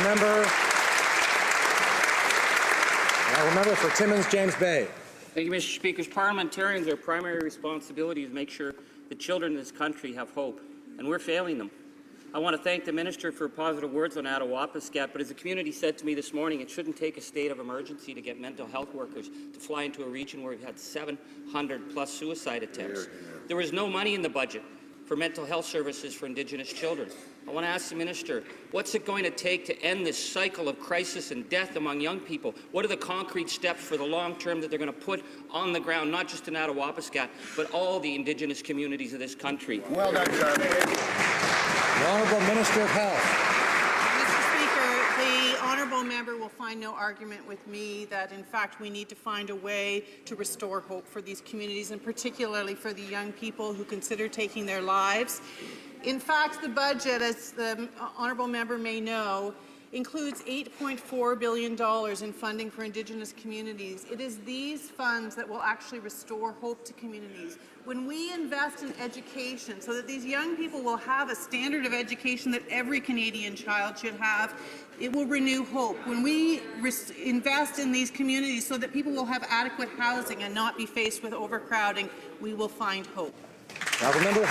member for Timmins-James Bay. Thank you, Mr. Speaker. As parliamentarians, our primary responsibility is to make sure the children in this country have hope, and we're failing them. I want to thank the minister for positive words on Attawapiskat, but as the community said to me this morning, it shouldn't take a state of emergency to get mental health workers to fly into a region where we've had 700+ suicide attempts. There was no money in the budget for mental health services for Indigenous children. I want to ask the minister, what's it going to take to end this cycle of crisis and death among young people? What are the concrete steps for the long term that they're going to put on the ground, not just in Attawapiskat, but all the Indigenous communities of this country? Well done, sir. The Honourable Minister of Health. The honourable member will find no argument with me that, in fact, we need to find a way to restore hope for these communities, and particularly for the young people who consider taking their lives. In fact, the budget, as the honourable member may know, includes $8.4 billion in funding for Indigenous communities. It is these funds that will actually restore hope to communities. When we invest in education so that these young people will have a standard of education that every Canadian child should have, it will renew hope. When we invest in these communities so that people will have adequate housing and not be faced with overcrowding, we will find hope. Member.